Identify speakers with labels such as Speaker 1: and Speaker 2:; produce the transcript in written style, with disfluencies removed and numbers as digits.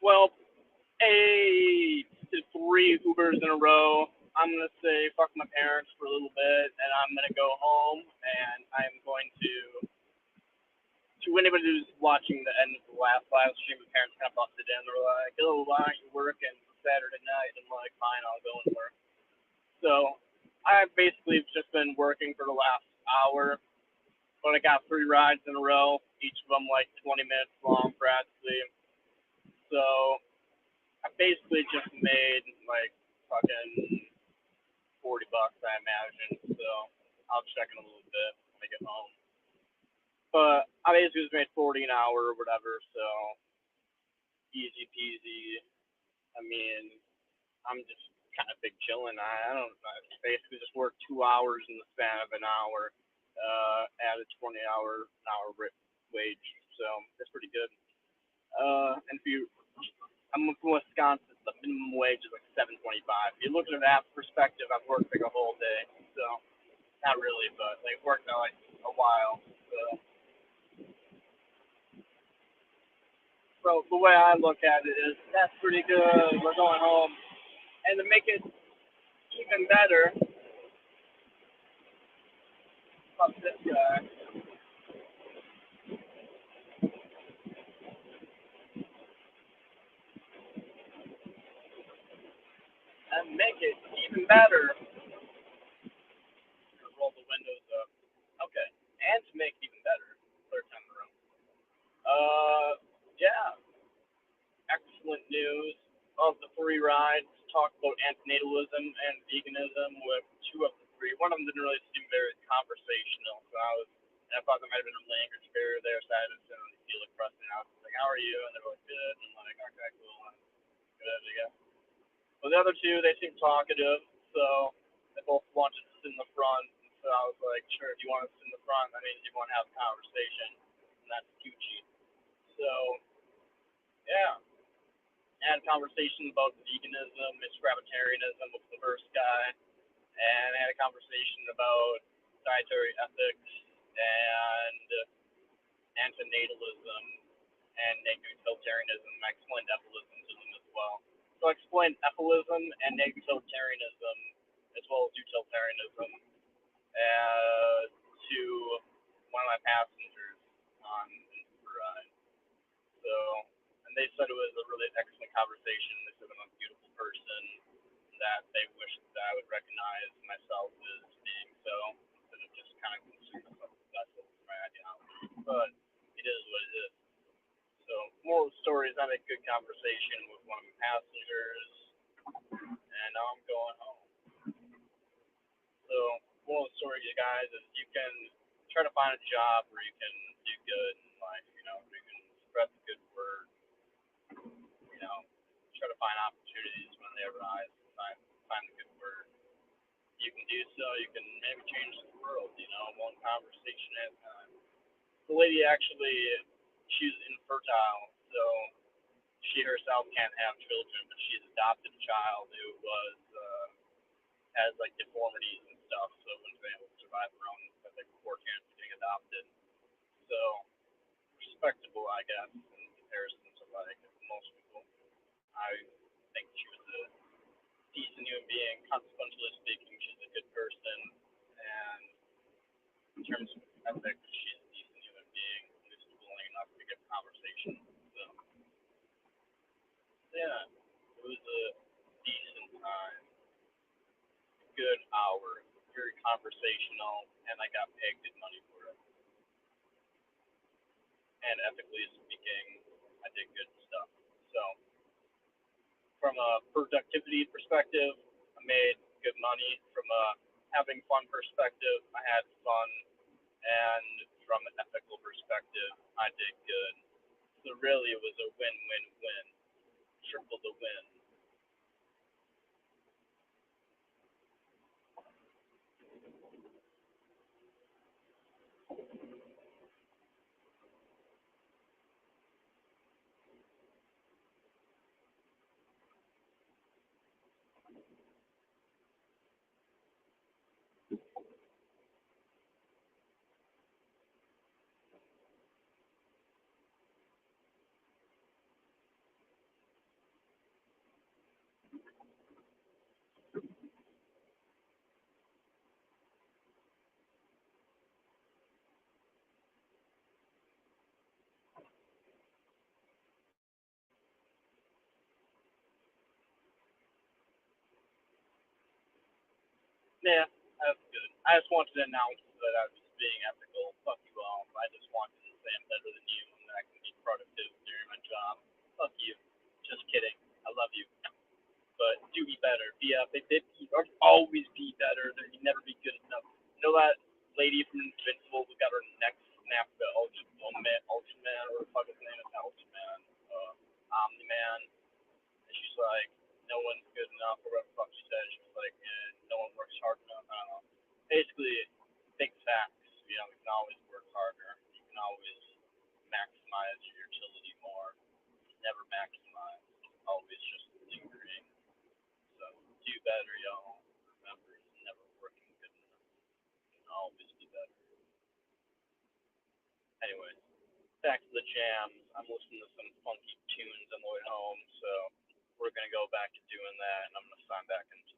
Speaker 1: Well, did 3 Ubers in a row. I'm gonna say fuck my parents for a little bit, and I'm gonna go home, and I'm going to anybody who's watching the end of the last live stream. My parents kind of busted in. They were like, "Oh, why aren't you working Saturday night?" And I'm like, "Fine, I'll go and work." So I've basically just been working for the last hour, but I got 3 rides in a row, each of them like 20 minutes long practically. So I basically just made like fucking $40, I imagine. So I'll check in a little bit when I get home. But I basically just made 40 an hour or whatever, so easy peasy. I mean, I'm just kind of big chilling. I don't I basically just work 2 hours in the span of an hour, at a 20 hour an hour wage, so that's pretty good. And if you, I'm from Wisconsin, the minimum wage is like 7.25. If you look at it that perspective, I've worked like a whole day, so not really, but like worked out like a while. So the way I look at it is that's pretty good. We're going home, and to make it even better, fuck this guy. And make it even better, roll the windows up. Okay, and to make it even better, third time in a row. Yeah, excellent news. Of the 3 rides, talk about antinatalism and veganism with 2 of the 3. One of them didn't really seem very conversational, so I thought there might have been a language barrier there, so I didn't really feel like pressing out. Like, how are you? And they're like, good. And I'm like, okay, cool. I'm good, I guess. But the other 2, they seemed talkative, so they both wanted to sit in the front. And so I was like, sure, if you want to sit in the front, that means you want to have a conversation, and that's Gucci. So, yeah, had a conversation about veganism and scrapitarianism with the first guy, and I had a conversation about dietary ethics and antinatalism and negative utilitarianism. I explained epilism to them as well. So I explained epilism and negative utilitarianism as well as utilitarianism to one of my passengers on the ride. So, and they said it was a really excellent conversation. They said I'm a beautiful person, that they wish that I would recognize myself as being so, instead of just kind of consider myself a vessel for my ideology. But it is what it is. So, moral of the story is I had a good conversation with one of my passengers, and now I'm going home. So, moral of the story, you guys, is you can try to find a job where you can do good in life. You know, where you can spread the good word. You know, try to find opportunities when they arise. Find the good word. You can do so. You can maybe change the world. You know, one conversation at a time. The lady actually, she's infertile, so she herself can't have children, but she's adopted a child who was has like deformities and stuff, so wouldn't be able to survive her own, but like poor chance of getting adopted. So respectable, I guess, in comparison to like most people. I think she was a decent human being. Consequentially speaking, she's a good person, and in terms of ethics, she's a decent human being, at least willing enough to get conversation. So yeah, it was a decent time, a good hour, very conversational, and I got paid good money for it. And ethically speaking, I did good stuff. So from a productivity perspective, I made good money. From a having fun perspective, I had fun, and from an ethical perspective, I did good. So really, it was a win-win-win, triple the win. Yeah, that's good. I just wanted to announce that I was being ethical. Fuck you all. I just wanted to say I'm better than you and that I can be productive during my job. Fuck you. Just kidding. I love you. But do be better. Always be better. There can never be good enough. You know that lady from Invincible who got her neck snapped by Ultraman, or the fuck his name is, Ultraman, Omni Man, and she's like, no one's good enough, or whatever the fuck she said. She was like, no one works hard enough. I don't know. Basically, big facts. You can always work harder. You can always maximize your utility more. Never maximize. Always just lingering. So do better, y'all. Remember, it's never working good enough. You can always do better. Anyways, back to the jams. I'm listening to some funky tunes on the way home, so we're gonna go back to doing that, and I'm gonna sign back into